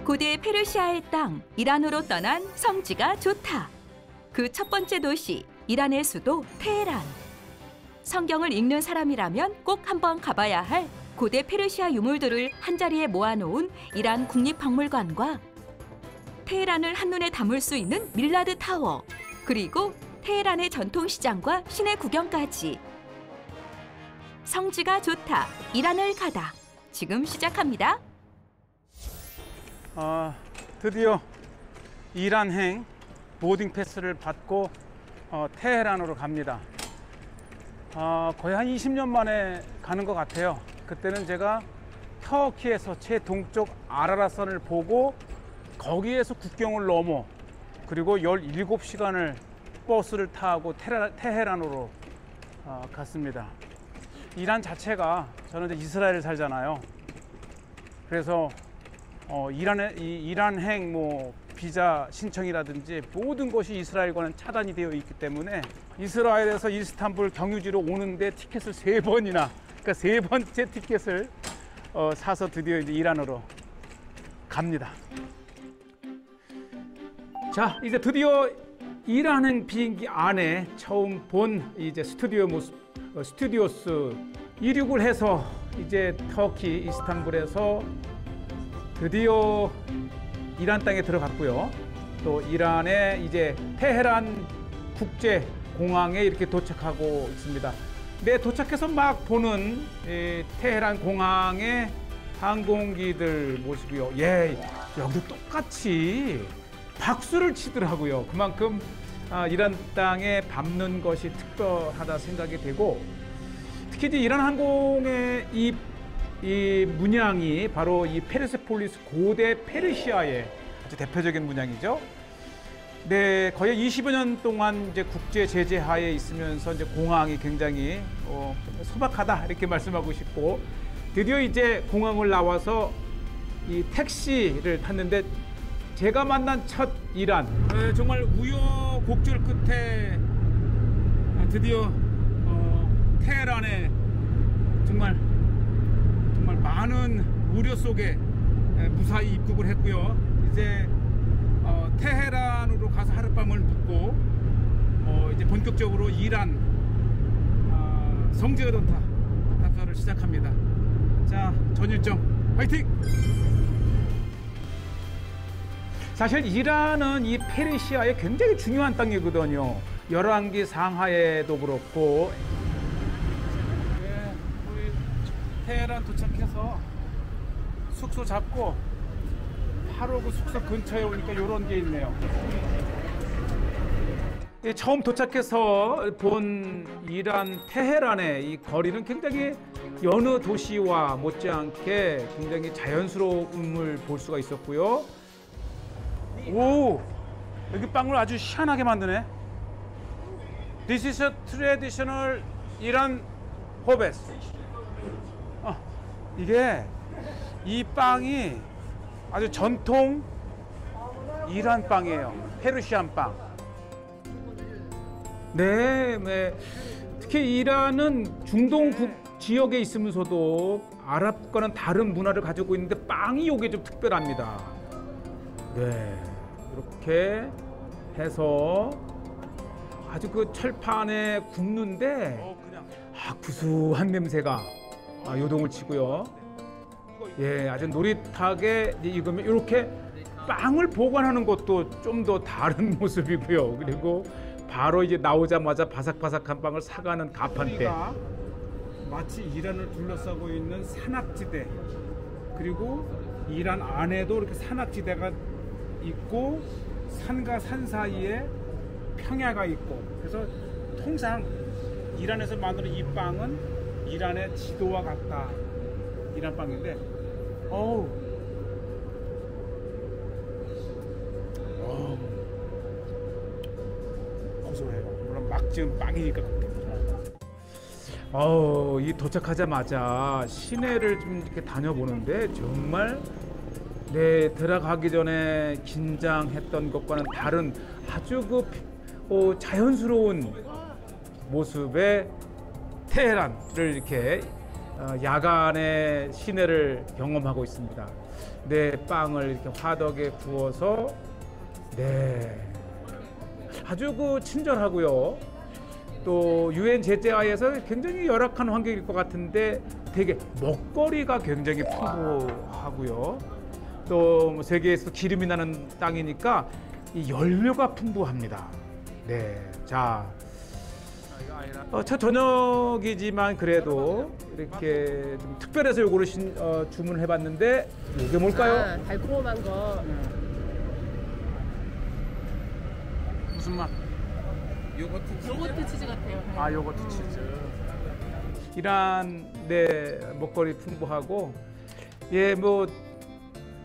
고대 페르시아의 땅 이란으로 떠난 성지가 좋다. 그 첫 번째 도시 이란의 수도 테헤란. 성경을 읽는 사람이라면 꼭 한번 가봐야 할 고대 페르시아 유물들을 한자리에 모아놓은 이란 국립박물관과 테헤란을 한눈에 담을 수 있는 밀라드 타워, 그리고 테헤란의 전통시장과 시내 구경까지. 성지가 좋다, 이란을 가다. 지금 시작합니다. 드디어 이란행 보딩 패스를 받고 테헤란으로 갑니다. 거의 한 20년 만에 가는 것 같아요. 그때는 제가 터키에서 최동쪽 아라라산을 보고 거기에서 국경을 넘어 그리고 17시간을 버스를 타고 테헤란으로 갔습니다. 이란 자체가, 저는 이제 이스라엘에 살잖아요. 그래서 이란행 비자 신청이라든지 모든 것이 이스라엘과는 차단이 되어 있기 때문에 이스라엘에서 이스탄불 경유지로 오는데 티켓을 3번이나, 그러니까 3번째 티켓을 사서 드디어 이제 이란으로 갑니다. 자, 이제 드디어 이란행 비행기 안에 처음 본 이제 스튜디오스 이륙을 해서 이제 터키 이스탄불에서 드디어 이란 땅에 들어갔고요. 또 이란의 이제 테헤란 국제 공항에 이렇게 도착하고 있습니다. 네, 도착해서 막 보는 테헤란 공항의 항공기들 모습이요. 예, 여기도 똑같이 박수를 치더라고요. 그만큼 이란 땅에 밟는 것이 특별하다 생각이 되고, 특히 이제 이란 항공의 이 문양이 바로 이 페르세폴리스 고대 페르시아의 아주 대표적인 문양이죠. 네, 거의 20여 년 동안 이제 국제 제재 하에 있으면서 이제 공항이 굉장히 소박하다 이렇게 말씀하고 싶고, 드디어 이제 공항을 나와서 이 택시를 탔는데 제가 만난 첫 이란, 정말 우여곡절 끝에 드디어 테헤란에 정말 많은 우려 속에 무사히 입국을 했고요. 이제 테헤란으로 가서 하룻밤을 묵고 이제 본격적으로 이란 성지가 좋다 탑사를 시작합니다. 자, 전 일정 화이팅! 사실 이란은 이 페르시아의 굉장히 중요한 땅이거든요. 열왕기 상하에도 그렇고. 우리 테헤란 도착해서 숙소 잡고 바로 그 숙소 근처에 오니까 이런 게 있네요. 처음 도착해서 본 이란 테헤란의 이 거리는 굉장히 여느 도시와 못지않게 굉장히 자연스러움을 볼 수가 있었고요. 오, 여기 빵을 아주 희한하게 만드네. This is a traditional Iran hobbes. 이게 이 빵이 아주 전통 이란 빵이에요. 페르시안 빵. 네. 특히 이란은 중동 지역에 있으면서도 아랍과는 다른 문화를 가지고 있는데 빵이 이게 좀 특별합니다. 네, 이렇게 해서 아주 그 철판에 굽는데 구수한 냄새가 요동을 치고요. 예, 아주 노릇하게 익으면 이렇게 빵을 보관하는 것도 좀 더 다른 모습이고요. 그리고 바로 이제 나오자마자 바삭바삭한 빵을 사가는 가판대. 마치 이란을 둘러싸고 있는 산악지대, 그리고 이란 안에도 이렇게 산악지대가 있고 산과 산 사이에 평야가 있고, 그래서 통상 이란에서 만드는 이 빵은 이란의 지도와 같다, 이란 빵인데 고소해요. 물론 막 지은 빵이니까 이 도착하자마자 시내를 좀 이렇게 다녀보는데 정말 들어가기 전에 긴장했던 것과는 다른 아주 자연스러운 모습의 테헤란을 이렇게 야간의 시내를 경험하고 있습니다. 네, 빵을 이렇게 화덕에 구워서 네, 아주 그 친절하고요. 또 유엔 제재하에서 굉장히 열악한 환경일 것 같은데 되게 먹거리가 굉장히 풍부하고요. 또 세계에서 기름이 나는 땅이니까 이 연료가 풍부합니다. 네, 자, 첫 저녁이지만 그래도 이렇게 좀 특별해서 요거를 주문을 해봤는데 이게 뭘까요? 달콤한 거. 무슨 맛? 요거트 치즈 같아요. 아, 요거트 치즈. 이란 네 먹거리 풍부하고 예, 뭐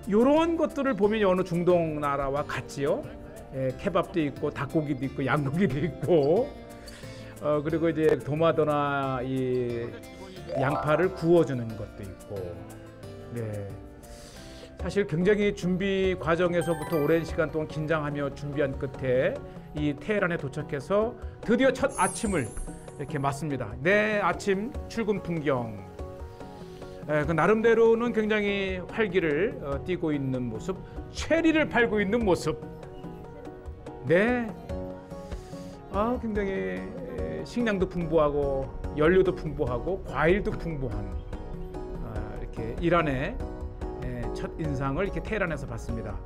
요런 것들을 보면 어느 중동 나라와 같지요. 예, 케밥도 있고 닭고기도 있고 양고기도 있고 그리고 이제 도마도나 이 양파를 구워주는 것도 있고 네. 사실 굉장히 준비 과정에서부터 오랜 시간 동안 긴장하며 준비한 끝에 이 테헤란에 도착해서 드디어 첫 아침을 이렇게 맞습니다. 내 아침 출근 풍경. 그 나름대로는 굉장히 활기를 띠고 있는 모습, 체리를 팔고 있는 모습. 네, 굉장히 식량도 풍부하고 연료도 풍부하고 과일도 풍부한 이렇게 이란의 첫 인상을 이렇게 테헤란에서 봤습니다.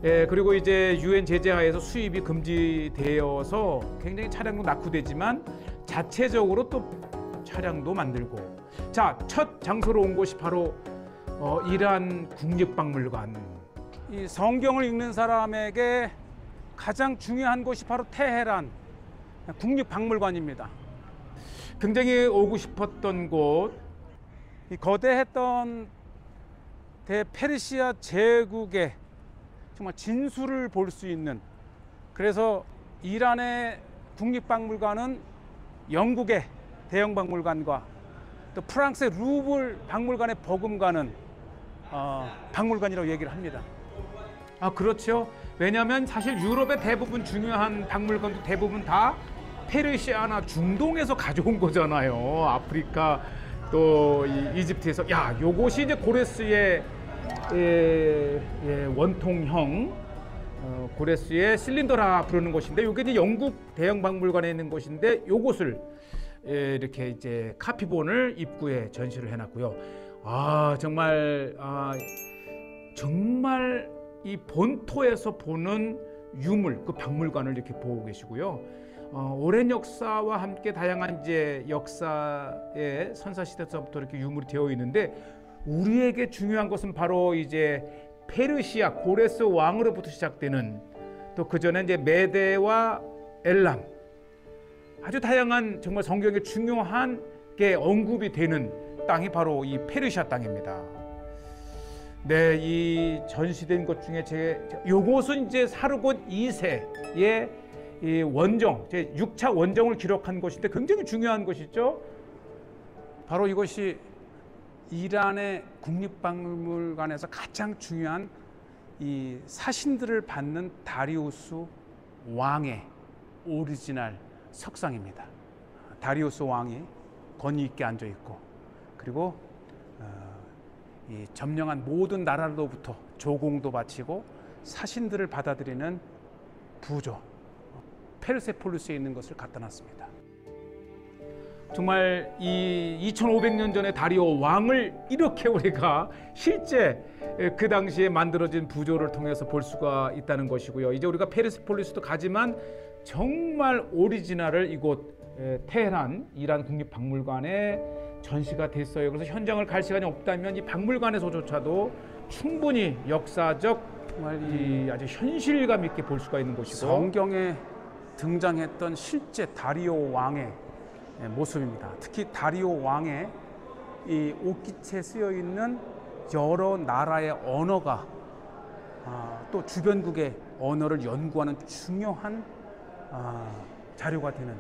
그리고 이제 유엔 제재하에서 수입이 금지되어서 굉장히 차량도 낙후되지만 자체적으로 또 차량도 만들고 자, 첫 장소로 온 곳이 바로 이란 국립박물관. 이 성경을 읽는 사람에게 가장 중요한 곳이 바로 테헤란 국립박물관입니다. 굉장히 오고 싶었던 곳, 이 거대했던 대페르시아 제국의 정말 진수를 볼 수 있는, 그래서 이란의 국립박물관은 영국의 대형 박물관과 또 프랑스의 루블 박물관에 버금가는 박물관이라고 얘기를 합니다. 그렇죠. 왜냐하면 사실 유럽의 대부분 중요한 박물관도 대부분 다 페르시아나 중동에서 가져온 거잖아요. 아프리카 또 이집트에서. 야, 요것이 이제 고레스의 원통형 고레스의 실린더라 부르는 곳인데, 요게 이제 영국 대형 박물관에 있는 곳인데, 요곳을 이렇게 이제 카피본을 입구에 전시를 해놨고요. 정말 이 본토에서 보는 유물, 그 박물관을 이렇게 보고 계시고요. 오랜 역사와 함께 다양한 이제 역사의 선사시대서부터 이렇게 유물이 되어 있는데, 우리에게 중요한 것은 바로 이제 페르시아 고레스 왕으로부터 시작되는, 또 그 전에 이제 메데와 엘람, 아주 다양한 정말 성경에 중요한 게 언급이 되는 땅이 바로 이 페르시아 땅입니다. 네, 이 전시된 것 중에 요것은 이제 사르곤 2세의 이 원정, 제 6차 원정을 기록한 것인데 굉장히 중요한 것이죠. 바로 이것이 이란의 국립박물관에서 가장 중요한 이 사신들을 받는 다리우스 왕의 오리지널 석상입니다. 다리우스 왕이 권위 있게 앉아 있고, 그리고 이 점령한 모든 나라로부터 조공도 바치고 사신들을 받아들이는 부조 페르세폴리스에 있는 것을 갖다 놨습니다. 정말 이 2500년 전에 다리오 왕을 이렇게 우리가 실제 그 당시에 만들어진 부조를 통해서 볼 수가 있다는 것이고요. 이제 우리가 페르세폴리스도 가지만 정말 오리지널을 이곳 테헤란 이란 국립박물관에 전시가 됐어요. 그래서 현장을 갈 시간이 없다면 이 박물관에서조차도 충분히 역사적, 정말 이 아주 현실감 있게 볼 수가 있는 곳이고, 성경에 등장했던 실제 다리오 왕의 모습입니다. 특히 다리오 왕의 이 옷깃에 쓰여 있는 여러 나라의 언어가 또 주변국의 언어를 연구하는 중요한 자료가 되는.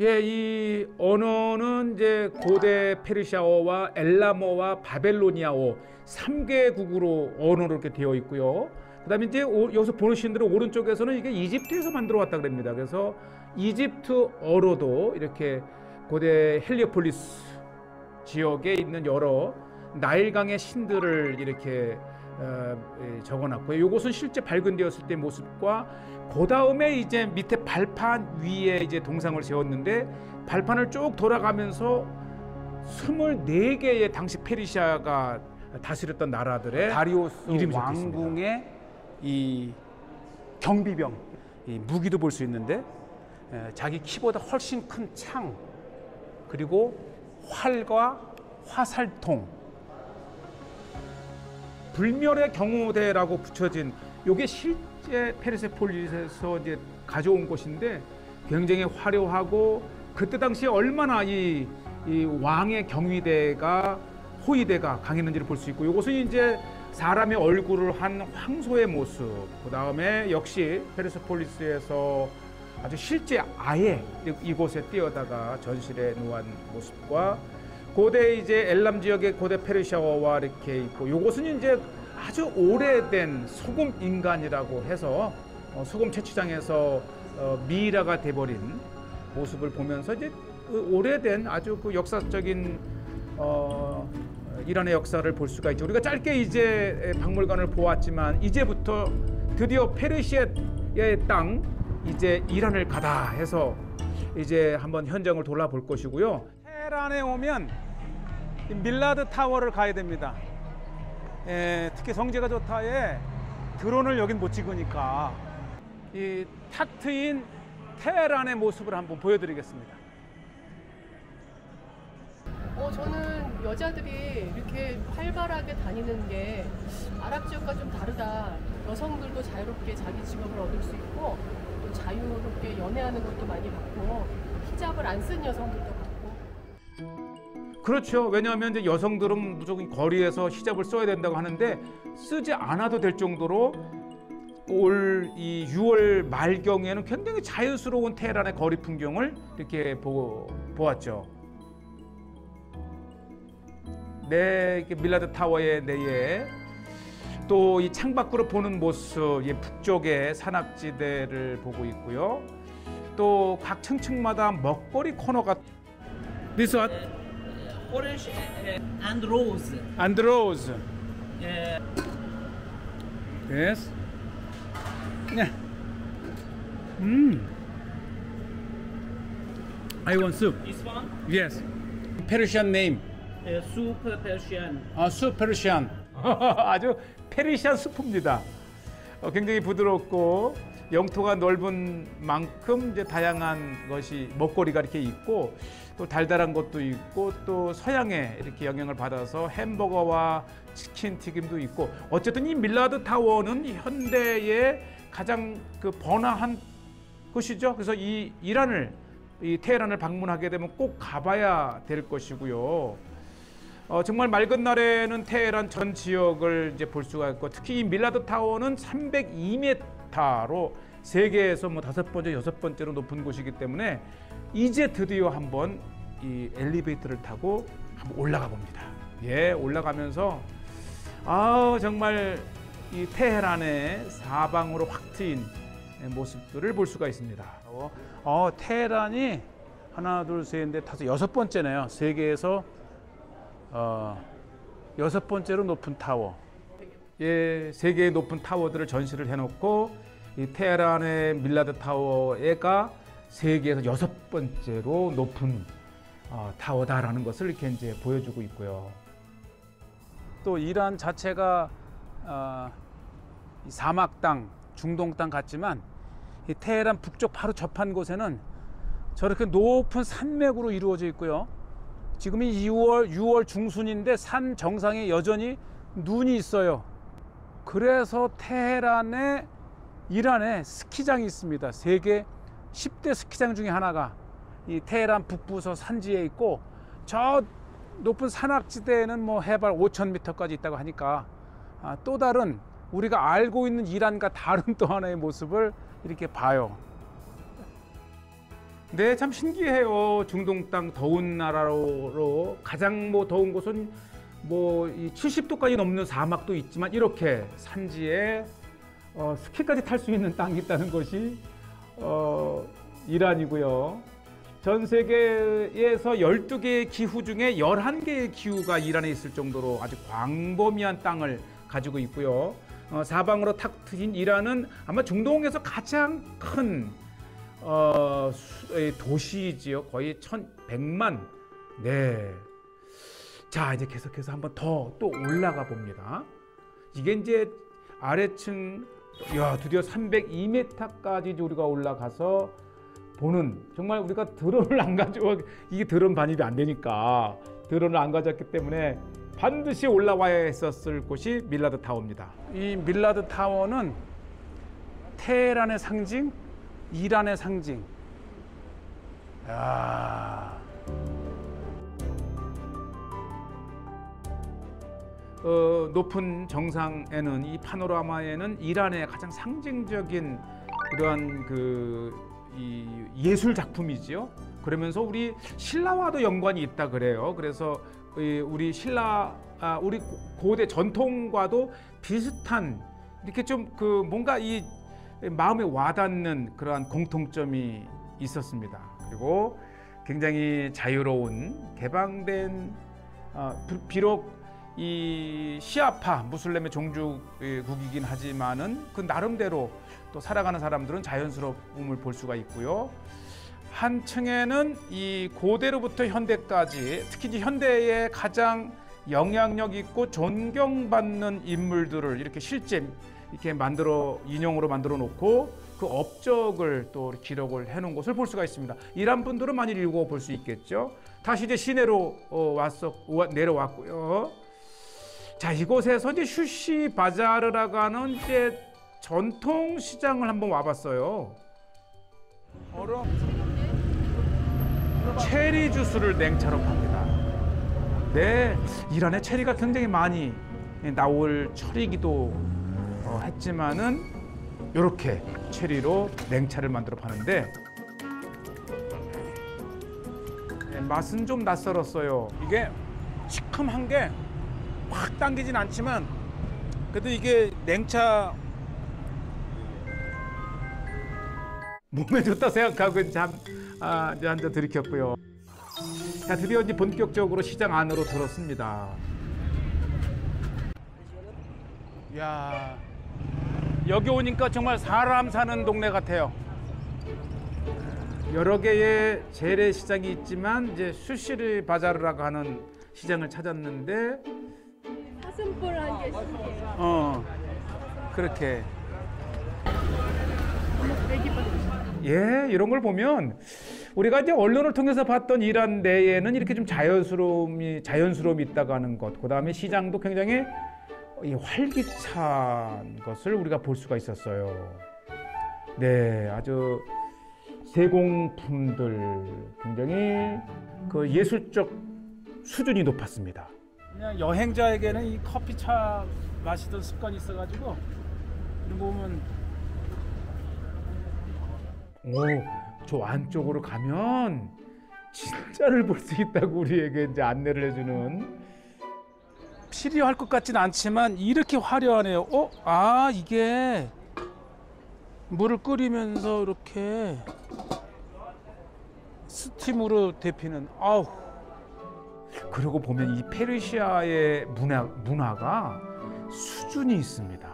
이 언어는 이제 고대 페르시아어와 엘람어와 바벨로니아어 3개국으로 언어로 이렇게 되어 있고요. 그다음에 이제 여기서 보시는 대로 오른쪽에서는 이게 이집트에서 만들어 왔다 그럽니다. 그래서 이집트어로도 이렇게 고대 헬리오폴리스 지역에 있는 여러 나일강의 신들을 이렇게 적어놨고요. 이것은 실제 발견되었을 때 모습과 그 다음에 이제 밑에 발판 위에 이제 동상을 세웠는데 발판을 쭉 돌아가면서 24개의 당시 페르시아가 다스렸던 나라들의 다리우스 이름이 왕궁의 이 경비병, 이 무기도 볼 수 있는데 자기 키보다 훨씬 큰 창, 그리고 활과 화살통, 불멸의 경호대라고 붙여진 이게 실제 페르세폴리스에서 이제 가져온 것인데 굉장히 화려하고 그때 당시에 얼마나 이 왕의 경위대가 호위대가 강했는지를 볼 수 있고 이것은 이제 사람의 얼굴을 한 황소의 모습, 그 다음에 역시 페르세폴리스에서 아주 실제 아예 이곳에 뛰어다가 전실에 놓은 모습과 고대 이제 엘람 지역의 고대 페르시아어와 이렇게 있고 이곳은 이제 아주 오래된 소금 인간이라고 해서 소금 채취장에서 미이라가 돼버린 모습을 보면서 이제 오래된 아주 그 역사적인 이란의 역사를 볼 수가 있죠. 우리가 짧게 이제 박물관을 보았지만 이제부터 드디어 페르시아의 땅 이제 이란을 가다 해서 이제 한번 현장을 돌아볼 것이고요. 테헤란에 오면 이 밀라드 타워를 가야 됩니다. 특히 성지가 좋다에 드론을 여긴 못 찍으니까 이 탁 트인 테헤란의 모습을 한번 보여드리겠습니다. 저는 여자들이 이렇게 활발하게 다니는 게 아랍 지역과 좀 다르다. 여성들도 자유롭게 자기 직업을 얻을 수 있고 또 자유롭게 연애하는 것도 많이 봤고 히잡을 안 쓴 여성들도 봤고. 그렇죠. 왜냐하면 이제 여성들은 무조건 거리에서 히잡을 써야 된다고 하는데 쓰지 않아도 될 정도로 올 이 6월 말경에는 굉장히 자유스러운 테헤란의 거리 풍경을 이렇게 보았죠. 네, 밀라드 타워의 내에 또 이 창밖으로 보는 모습, 북쪽의 산악지대를 보고 있고요. 또 각 층층마다 먹거리 코너가 This what? Orange and rose. And rose. Uh, Yes. Yeah. I want soup. this one, Yes. Persian name. soup Persian. 수 페르시안. 아주 페르시안 수프입니다. 굉장히 부드럽고 영토가 넓은 만큼 이제 다양한 것이 먹거리가 이렇게 있고 또 달달한 것도 있고 또 서양의 이렇게 영향을 받아서 햄버거와 치킨 튀김도 있고 어쨌든 이 밀라드 타워는 현대의 가장 그 번화한 곳이죠. 그래서 이 이란을 이 테헤란을 방문하게 되면 꼭 가봐야 될 것이고요. 정말 맑은 날에는 테헤란 전 지역을 이제 볼 수가 있고 특히 이 밀라드 타워는 302m로 세계에서 뭐 5번째, 6번째로 높은 곳이기 때문에 이제 드디어 한번 이 엘리베이터를 타고 한번 올라가 봅니다. 예, 올라가면서 정말 이 테헤란의 사방으로 확 트인 모습들을 볼 수가 있습니다. 테헤란이 하나, 둘, 셋, 넷, 다섯, 6번째네요. 세계에서 6번째로 높은 타워. 예, 세계의 높은 타워들을 전시를 해놓고 이 테헤란의 밀라드 타워가 세계에서 6번째로 높은 타워다라는 것을 이렇게 이제 보여주고 있고요. 또 이란 자체가 사막 땅, 중동 땅 같지만 이 테헤란 북쪽 바로 접한 곳에는 저렇게 높은 산맥으로 이루어져 있고요. 지금이 6월 중순인데 산 정상에 여전히 눈이 있어요. 그래서 테헤란에 이란에 스키장이 있습니다. 세계 10대 스키장 중에 하나가 이 테헤란 북부서 산지에 있고 저 높은 산악지대에는 뭐 해발 5,000m까지 있다고 하니까 또 다른 우리가 알고 있는 이란과 다른 또 하나의 모습을 이렇게 봐요. 네, 참 신기해요. 중동 땅 더운 나라로 가장 뭐 더운 곳은 뭐 이 70도까지 넘는 사막도 있지만 이렇게 산지에 스키까지 탈 수 있는 땅이 있다는 것이 이란이고요. 전 세계에서 12개의 기후 중에 11개의 기후가 이란에 있을 정도로 아주 광범위한 땅을 가지고 있고요. 사방으로 탁 트인 이란은 아마 중동에서 가장 큰 도시이지요. 거의 1,100만. 네. 자, 이제 계속해서 한번 더 또 올라가 봅니다. 이게 이제 아래층, 야, 드디어 302m까지 우리가 올라가서 보는, 정말 우리가 드론을 안 가지고, 이게 드론 반입이 안 되니까 드론을 안 가졌기 때문에 반드시 올라와야 했었을 곳이 밀라드 타워입니다. 이 밀라드 타워는 테헤란의 상징, 이란의 상징. 야. 높은 정상에는, 이 파노라마에는 이란의 가장 상징적인 그러한 이 예술 작품이지요. 그러면서 우리 신라와도 연관이 있다 그래요. 그래서 우리 우리 고대 전통과도 비슷한, 이렇게 좀 뭔가 이 마음에 와닿는 그러한 공통점이 있었습니다. 그리고 굉장히 자유로운 개방된, 비록 이 시아파 무슬림의 종주국이긴 하지만은 그 나름대로 또 살아가는 사람들은 자연스러움을 볼 수가 있고요. 한층에는 이 고대로부터 현대까지, 특히 이제 현대에 가장 영향력 있고 존경받는 인물들을 이렇게 실제 이렇게 인형으로 만들어 놓고 그 업적을 또 기록을 해놓은 것을 볼 수가 있습니다. 이란 분들은 많이 읽어볼 수 있겠죠. 다시 이제 시내로 내려왔고요. 자, 이곳에서 이제 슈시 바자르라고 하는 이제 전통 시장을 한번 와봤어요. 체리 주스를 냉차로 팝니다. 네, 이란에 체리가 굉장히 많이 나올 철이기도 했지만은 이렇게 체리로 냉차를 만들어 파는데, 네, 맛은 좀 낯설었어요. 이게 시큼한 게 확 당기진 않지만 그래도 이게 냉차 몸에 좋다 생각하고 이제 한 잔 들이켰고요. 자, 드디어 이제 본격적으로 시장 안으로 들었습니다. 야, 여기 오니까 정말 사람 사는 동네 같아요. 여러 개의 재래시장이 있지만 이제 슈시르 바자르라고 하는 시장을 찾았는데, 사슴뿔 한 개씩. 그렇게. 예, 이런 걸 보면 우리가 이제 언론을 통해서 봤던 이란 내에는 이렇게 좀 자연스러움이 있다고 하는 것, 그 다음에 시장도 굉장히 활기찬 것을 우리가 볼 수가 있었어요. 네, 아주 세공품들 굉장히 그 예술적 수준이 높았습니다. 그냥 여행자에게는 이 커피차 마시던 습관이 있어가지고 이런 거 보면, 저 안쪽으로 가면 진짜를 볼 수 있다고 우리에게 이제 안내를 해주는. 필요할 것 같지는 않지만 이렇게 화려하네요. 이게 물을 끓이면서 이렇게 스팀으로 데피는. 아우. 그러고 보면 이 페르시아의 문화가 수준이 있습니다.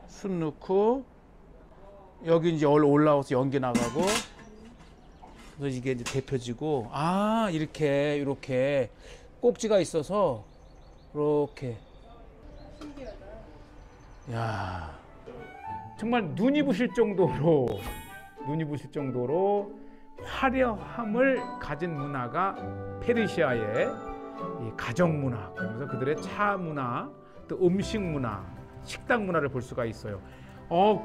숯 넣고 여기 이제 올라와서 연기 나가고, 그래서 이게 이제 데펴지고, 이렇게 꼭지가 있어서 이렇게. 신기하다. 야, 정말 눈이 부실 정도로 화려함을 가진 문화가 페르시아의 이 가정 문화, 그러면서 그들의 차 문화, 또 음식 문화, 식당 문화를 볼 수가 있어요.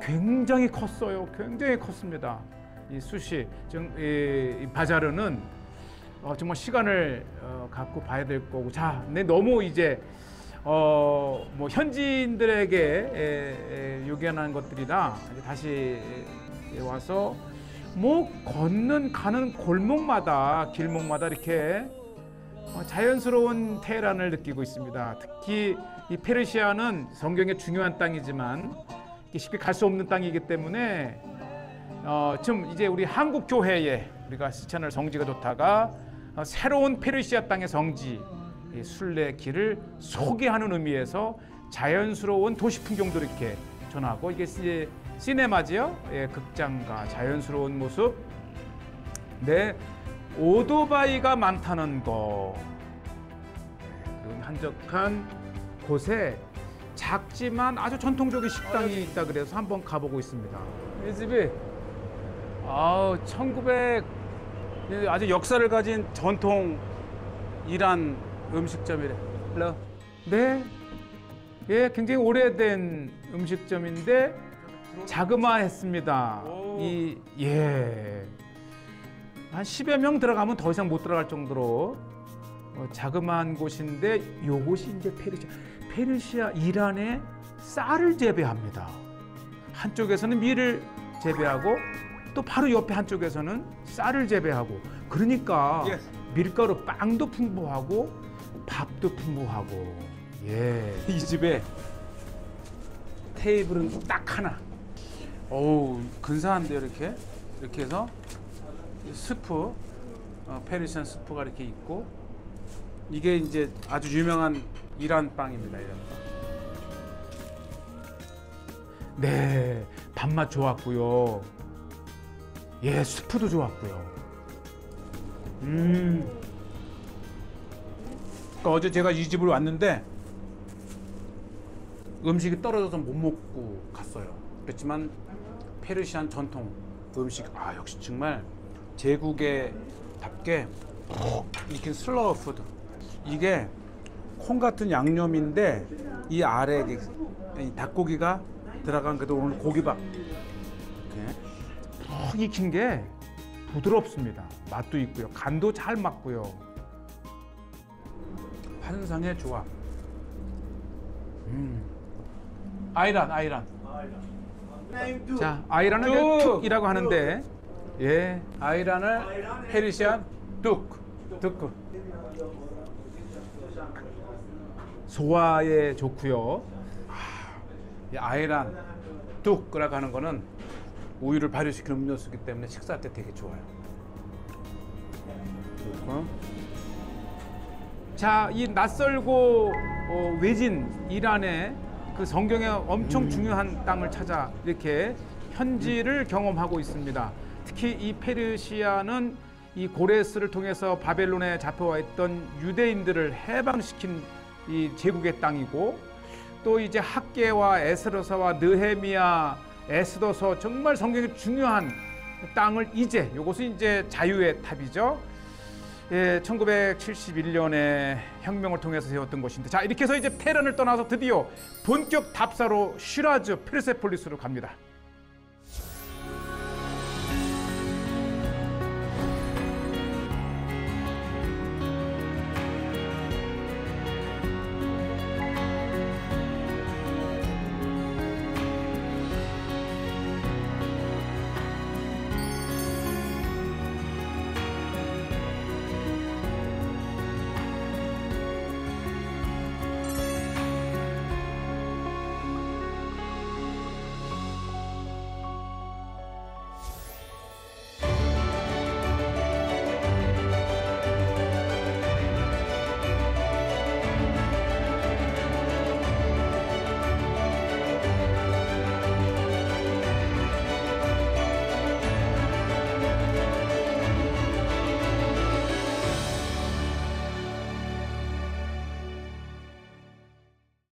굉장히 컸어요. 굉장히 컸습니다. 이 수시, 이 바자르는 정말 시간을 갖고 봐야 될 거고. 자, 근데 너무 이제 뭐 현지인들에게 요구하는 것들이라 이제 다시 와서 뭐 가는 골목마다, 길목마다 이렇게 자연스러운 테헤란을 느끼고 있습니다. 특히 이 페르시아는 성경의 중요한 땅이지만 쉽게 갈 수 없는 땅이기 때문에 지금 이제 우리 한국 교회에 우리가 시천을 성지가 좋다가 새로운 페르시아 땅의 성지 이 순례길을 소개하는 의미에서 자연스러운 도시 풍경도 이렇게 전하고 이게 이제 시네마지요. 예, 극장과 자연스러운 모습. 네, 오토바이가 많다는 거. 그리고 한적한 곳에 작지만 아주 전통적인 식당이 있다 그래서 한번 가보고 있습니다. 이 집이 1900 아주 역사를 가진 전통 이란 음식점이래. 네, 예, 굉장히 오래된 음식점인데 자그마했습니다. 한 10여 명 들어가면 더 이상 못 들어갈 정도로 자그마한 곳인데 요곳이 이제 페르시아 이란의 쌀을 재배합니다. 한쪽에서는 밀을 재배하고 또 바로 옆에 한쪽에서는 쌀을 재배하고 그러니까 밀가루 빵도 풍부하고 밥도 풍부하고 이 집에 테이블은 딱 하나. 어우, 근사한데요, 이렇게 해서 스프, 페르시안 스프가 이렇게 있고 이게 이제 아주 유명한 이란 빵입니다. 이란 빵. 네, 밥맛 좋았고요. 예, 스프도 좋았고요. 그러니까 어제 제가 이 집을 왔는데 음식이 떨어져서 못 먹고 갔어요. 그렇지만 페르시안 전통 음식, 역시 정말 제국에답게 익힌 슬로우 푸드. 이게 콩 같은 양념인데 이 아래 이 닭고기가 들어간 그래도 오늘 고기밥. 이렇게 푹 익힌 게 부드럽습니다. 맛도 있고요. 간도 잘 맞고요. 환상의 조합. 아이란. 자, 아이란은 이제 툭이라고 하는데, 예, 아이란을 페르시안 뚝. 소화에 좋고요. 이 아이란 뚝이라고 하는 거는 우유를 발효시키는 음료수이기 때문에 식사할 때 되게 좋아요. 그렇고. 자, 이 낯설고 외진 이란의 그 성경에 엄청 중요한 땅을 찾아 이렇게 현지를 경험하고 있습니다. 특히 이 페르시아는 이 고레스를 통해서 바벨론에 잡혀와 있던 유대인들을 해방시킨 이 제국의 땅이고 또 이제 학개와 에스더서와 느헤미야, 에스더서 정말 성경에 중요한 땅을 이곳은 이제 자유의 탑이죠. 예, 1971년에 혁명을 통해서 세웠던 곳인데, 자, 이렇게 해서 이제 테헤란을 떠나서 드디어 본격 답사로 시라즈 페르세폴리스로 갑니다.